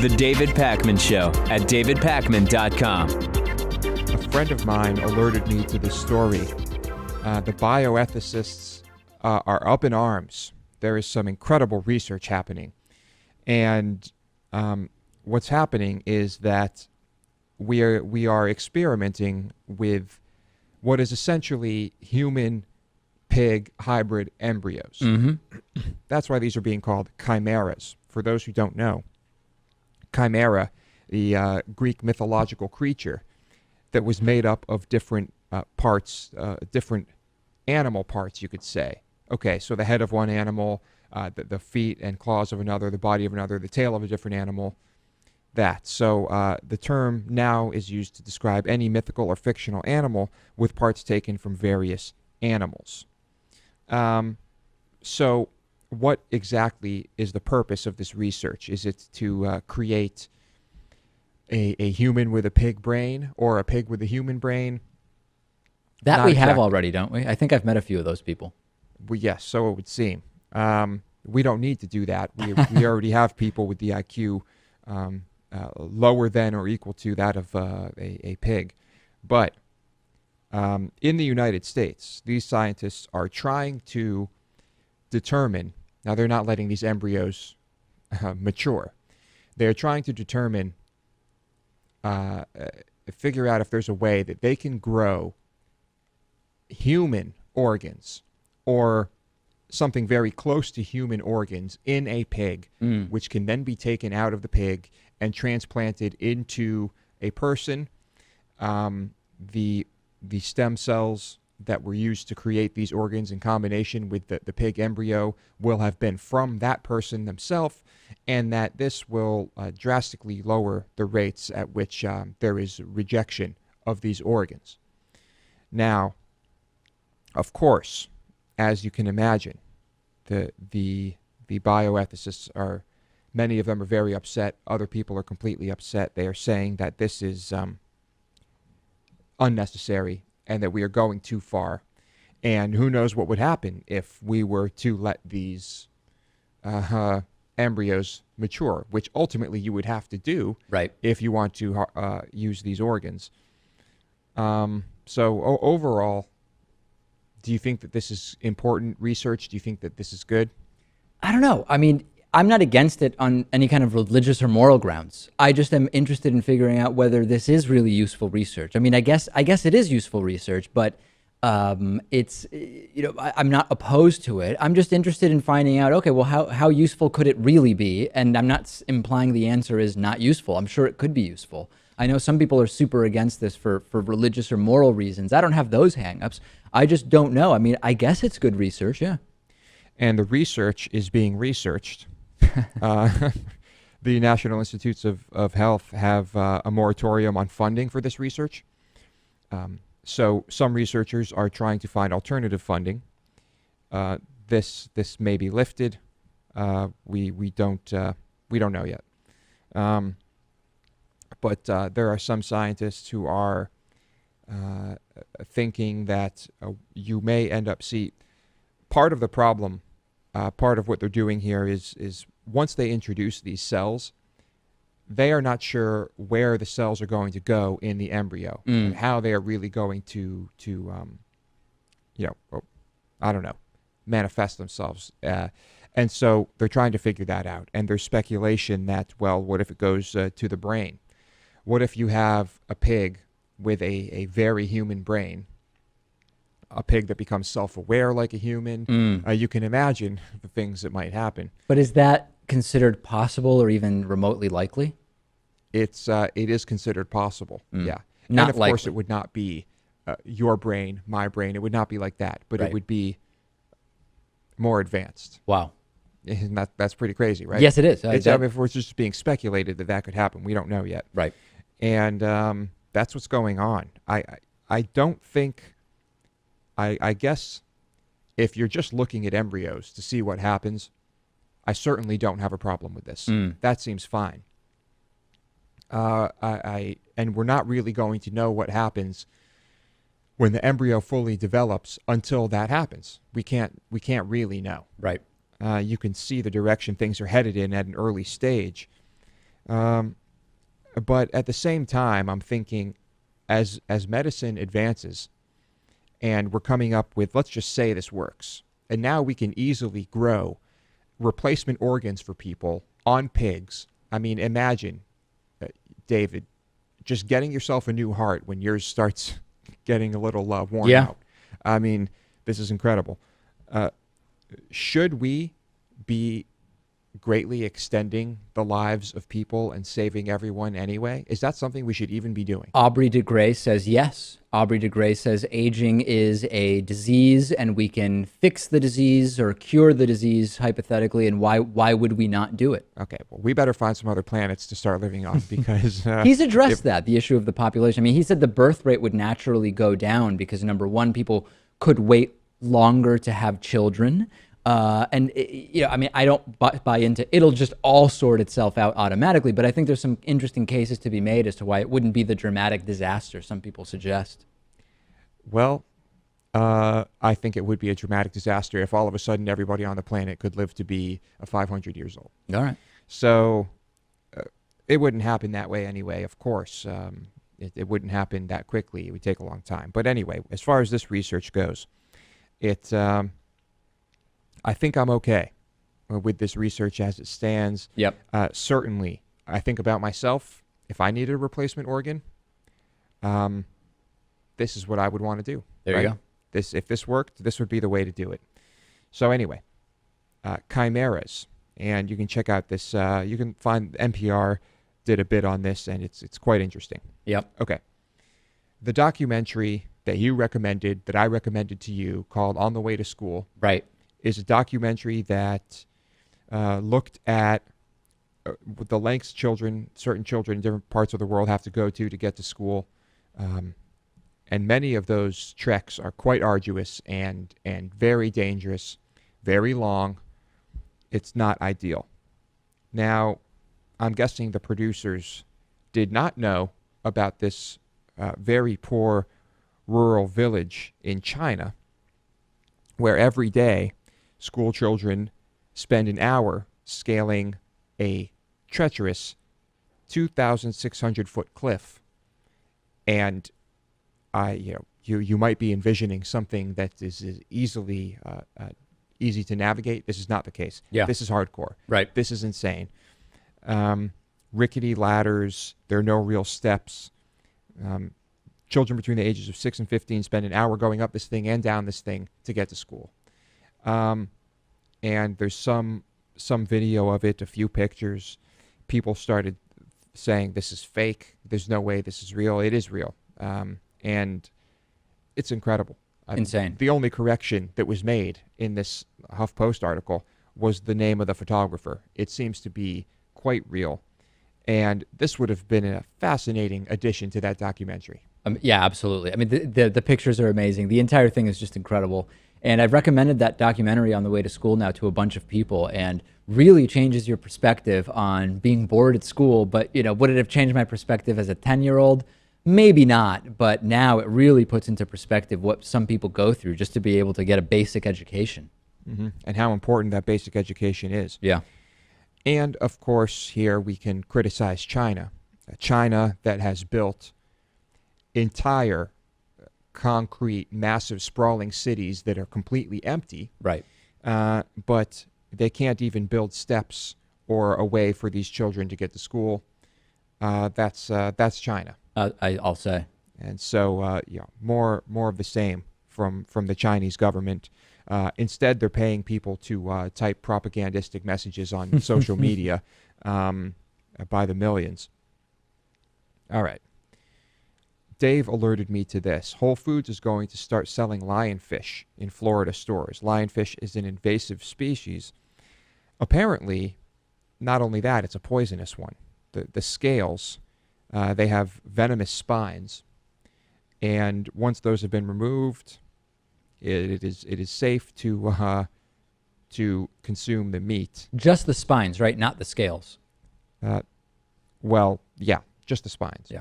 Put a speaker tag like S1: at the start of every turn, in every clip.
S1: The David Pakman Show at davidpakman.com.
S2: A friend of mine alerted me to this story. The bioethicists are up in arms. There is some incredible research happening. And what's happening is that we are experimenting with what is essentially human-pig hybrid embryos.
S3: Mm-hmm.
S2: That's why these are being called chimeras. For those who don't know, chimera, the Greek mythological creature that was made up of different parts, different animal parts, you could say. Okay, so the head of one animal, the feet and claws of another, the body of another, the tail of a different animal, that. So the term now is used to describe any mythical or fictional animal with parts taken from various animals. So what exactly is the purpose of this research? Is it to create a human with a pig brain or a pig with a human brain?
S3: That
S2: Not
S3: we have
S2: exactly.
S3: already, don't we? I think I've met a few of those people.
S2: Well, yes, so it would seem. We don't need to do that. We already have people with the IQ lower than or equal to that of a pig. But in the United States, these scientists are trying to determine, now they're not letting these embryos mature. They're trying to determine, figure out if there's a way that they can grow human organs or something very close to human organs in a pig, which can then be taken out of the pig and transplanted into a person. The stem cells that were used to create these organs in combination with the pig embryo will have been from that person themselves, and that this will drastically lower the rates at which there is rejection of these organs. Now, of course, as you can imagine, the bioethicists are, many of them are very upset. Other people are completely upset. They are saying that this is unnecessary and that we are going too far. And who knows what would happen if we were to let these embryos mature, which ultimately you would have to do if you want to use these organs. So overall, do you think that this is important research? Do you think that this is good?
S3: I don't know. I mean, I'm not against it on any kind of religious or moral grounds. I just am interested in figuring out whether this is really useful research. I mean, I guess it is useful research, but it's, I'm not opposed to it. I'm just interested in finding out, okay, well, how useful could it really be? And I'm not implying the answer is not useful. I'm sure it could be useful. I know some people are super against this for religious or moral reasons. I don't have those hangups. I just don't know. I mean, I guess it's good research, yeah.
S2: And the research is being researched. The National Institutes of Health have a moratorium on funding for this research. So some researchers are trying to find alternative funding. This may be lifted. We don't know yet. But there are some scientists who are thinking that you may end up part of the problem, part of what they're doing here is once they introduce these cells, they are not sure where the cells are going to go in the embryo and how they are really going to manifest themselves. And so they're trying to figure that out. And there's speculation that, well, what if it goes to the brain? What if you have a pig with a very human brain, a pig that becomes self-aware like a human? You can imagine the things that might happen.
S3: But is that considered possible or even remotely likely?
S2: It is considered possible, yeah.
S3: Not
S2: and of
S3: likely.
S2: course, it would not be your brain, my brain. It would not be like that, but
S3: Right.
S2: it would be more advanced.
S3: Wow.
S2: And that's pretty crazy, right?
S3: Yes, it is.
S2: If we're just being speculated that could happen, we don't know yet.
S3: Right.
S2: And that's what's going on. I don't think, I guess if you're just looking at embryos to see what happens, I certainly don't have a problem with this. That seems fine. And we're not really going to know what happens when the embryo fully develops until that happens. We can't really know.
S3: Right.
S2: You can see the direction things are headed in at an early stage. But at the same time, I'm thinking, as medicine advances, and we're coming up with, let's just say this works, and now we can easily grow replacement organs for people on pigs. I mean, imagine, David, just getting yourself a new heart when yours starts getting a little worn out. I mean, this is incredible. Should we be greatly extending the lives of people and saving everyone anyway? Is that something we should even be doing?
S3: Aubrey de Grey says yes. Aubrey de Grey says aging is a disease and we can fix the disease or cure the disease hypothetically, and why would we not do it?
S2: Okay, well, we better find some other planets to start living on because...
S3: He's addressed the issue of the population. I mean, he said the birth rate would naturally go down because, number one, people could wait longer to have children. I mean, I don't buy into it'll just all sort itself out automatically, but I think there's some interesting cases to be made as to why it wouldn't be the dramatic disaster some people suggest.
S2: Well, I think it would be a dramatic disaster if all of a sudden everybody on the planet could live to be 500 years old.
S3: All right.
S2: So it wouldn't happen that way anyway, of course. It wouldn't happen that quickly. It would take a long time. But anyway, as far as this research goes, I think I'm okay with this research as it stands.
S3: Yep.
S2: Certainly, I think about myself. If I needed a replacement organ, this is what I would want to do.
S3: There you go.
S2: If this worked, this would be the way to do it. So anyway, chimeras, and you can check out this. You can find NPR did a bit on this, and it's quite interesting.
S3: Yep.
S2: Okay. The documentary that you recommended, that I recommended to you, called On the Way to School,
S3: right,
S2: is a documentary that looked at the lengths certain children in different parts of the world have to go to get to school. And many of those treks are quite arduous and very dangerous, very long. It's not ideal. Now, I'm guessing the producers did not know about this very poor rural village in China where every day school children spend an hour scaling a treacherous 2,600-foot cliff. And you might be envisioning something that is easily easy to navigate. This is not the case.
S3: Yeah.
S2: This is hardcore.
S3: Right.
S2: This is insane. Rickety ladders. There are no real steps. Children between the ages of 6 and 15 spend an hour going up this thing and down this thing to get to school. And there's some video of it, a few pictures. People started saying this is fake. There's no way this is real. It is real. And it's incredible.
S3: Insane.
S2: The only correction that was made in this HuffPost article was the name of the photographer. It seems to be quite real. And this would have been a fascinating addition to that documentary.
S3: Yeah, absolutely. I mean, the pictures are amazing. The entire thing is just incredible. And I've recommended that documentary On the Way to School now to a bunch of people, and really changes your perspective on being bored at school. But, would it have changed my perspective as a 10-year-old? Maybe not. But now it really puts into perspective what some people go through just to be able to get a basic education.
S2: Mm-hmm. And how important that basic education is.
S3: Yeah.
S2: And, of course, here we can criticize China. China that has built entire concrete, massive, sprawling cities that are completely empty.
S3: Right.
S2: But they can't even build steps or a way for these children to get to school. That's China.
S3: I'll say.
S2: And so, more of the same from the Chinese government. Instead, they're paying people to type propagandistic messages on social media by the millions. All right. Dave alerted me to this. Whole Foods is going to start selling lionfish in Florida stores. Lionfish is an invasive species. Apparently, not only that, it's a poisonous one. The scales, they have venomous spines. And once those have been removed, it is safe to consume the meat.
S3: Just the spines, right? Not the scales.
S2: Well, yeah, just the spines.
S3: Yeah.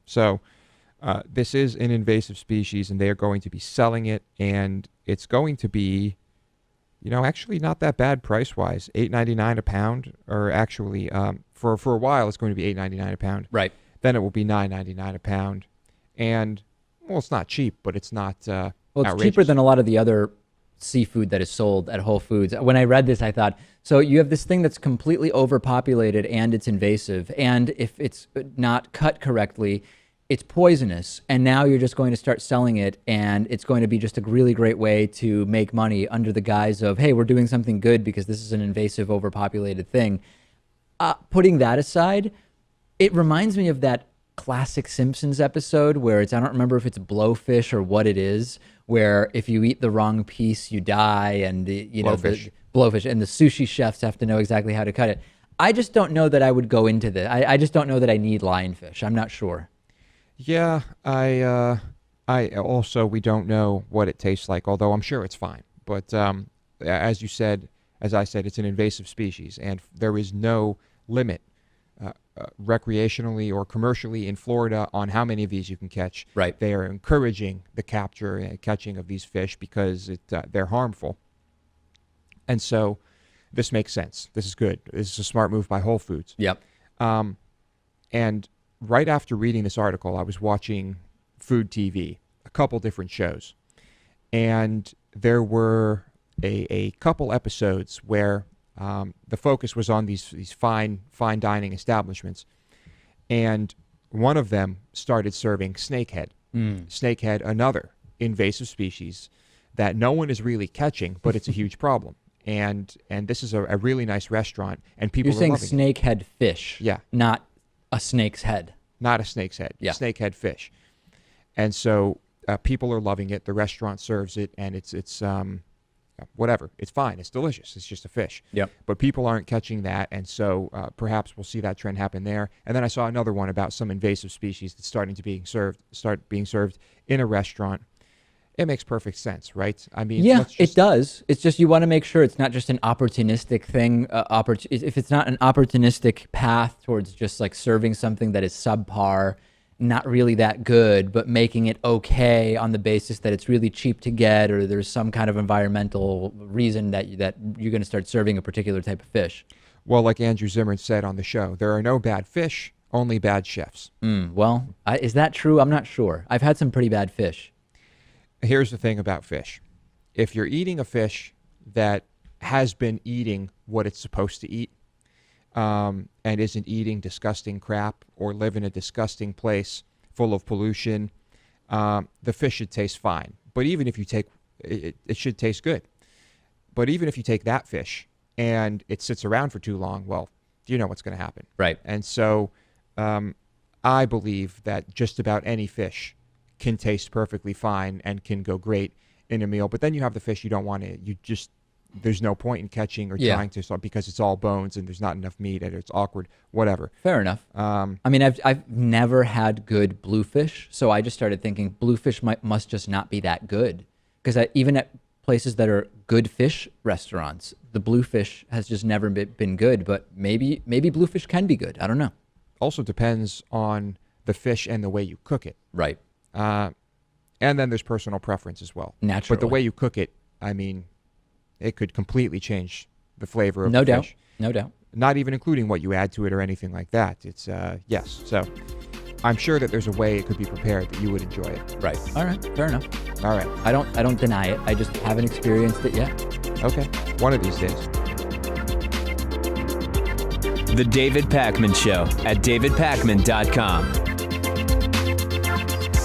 S2: So this is an invasive species, and they are going to be selling it, and it's going to be Actually not that bad price-wise. $8.99 a pound, or actually, for a while it's going to be $8.99 a pound.
S3: Right.
S2: Then it will be $9.99 a pound, and well, it's not cheap, but it's not
S3: Well, it's
S2: outrageous.
S3: cheaper than a lot of the other seafood that is sold at Whole Foods. When I read this, I thought, so you have this thing that's completely overpopulated and it's invasive, and if it's not cut correctly, it's poisonous, and now you're just going to start selling it, and it's going to be just a really great way to make money under the guise of, hey, we're doing something good because this is an invasive, overpopulated thing. Putting that aside, it reminds me of that classic Simpsons episode where I don't remember if it's blowfish or what it is, where if you eat the wrong piece, you die, and
S2: Blowfish.
S3: the blowfish, and the sushi chefs have to know exactly how to cut it. I just don't know that I would go into this. I just don't know that I need lionfish. I'm not sure.
S2: Yeah, I also, we don't know what it tastes like, although I'm sure it's fine. But as I said, it's an invasive species, and there is no limit recreationally or commercially in Florida on how many of these you can catch.
S3: Right.
S2: They are encouraging the capture and catching of these fish because they're harmful. And so this makes sense. This is good. This is a smart move by Whole Foods.
S3: Yep.
S2: And right after reading this article, I was watching food TV, a couple different shows. And there were a couple episodes where the focus was on these fine dining establishments. And one of them started serving snakehead. Snakehead, another invasive species that no one is really catching, but it's a huge problem. And this is a really nice restaurant, and people
S3: You're
S2: are
S3: saying
S2: loving it.
S3: snakehead fish.
S2: Yeah.
S3: Not a snake's head.
S2: Not a snake's head.
S3: Yeah.
S2: Snakehead fish. And so people are loving it. The restaurant serves it, and it's whatever. It's fine. It's delicious. It's just a fish.
S3: Yep.
S2: But people aren't catching that, and so perhaps we'll see that trend happen there. And then I saw another one about some invasive species that's starting to start being served in a restaurant. It makes perfect sense, right? I mean,
S3: Yeah,
S2: let's just,
S3: it does. It's just you want to make sure it's not just an opportunistic thing. If it's not an opportunistic path towards just like serving something that is subpar, not really that good, but making it okay on the basis that it's really cheap to get, or there's some kind of environmental reason that you're going to start serving a particular type of fish.
S2: Well, like Andrew Zimmern said on the show, there are no bad fish, only bad chefs.
S3: Well, is that true? I'm not sure. I've had some pretty bad fish.
S2: Here's the thing about fish. If you're eating a fish that has been eating what it's supposed to eat, and isn't eating disgusting crap or live in a disgusting place full of pollution, the fish should taste fine. But even if you take it should taste good. But even if you take that fish and it sits around for too long, well, you know what's going to happen.
S3: Right.
S2: And so I believe that just about any fish can taste perfectly fine and can go great in a meal. But then you have the fish you don't want to, there's no point in catching or trying to, because it's all bones and there's not enough meat and it's awkward, whatever.
S3: Fair enough. I mean, I've never had good bluefish, so I just started thinking bluefish must just not be that good. Because even at places that are good fish restaurants, the bluefish has just never been good. But maybe bluefish can be good. I don't know.
S2: Also depends on the fish and the way you cook it.
S3: Right.
S2: And then there's personal preference as well.
S3: Naturally.
S2: But the way you cook it, I mean, it could completely change the flavor of
S3: No
S2: the
S3: doubt.
S2: fish.
S3: No doubt.
S2: Not even including what you add to it or anything like that. It's, yes. So I'm sure that there's a way it could be prepared that you would enjoy it.
S3: Right. All right. Fair enough.
S2: All right.
S3: I don't deny it. I just haven't experienced it yet.
S2: Okay. One of these days.
S1: The David Pakman Show at davidpakman.com.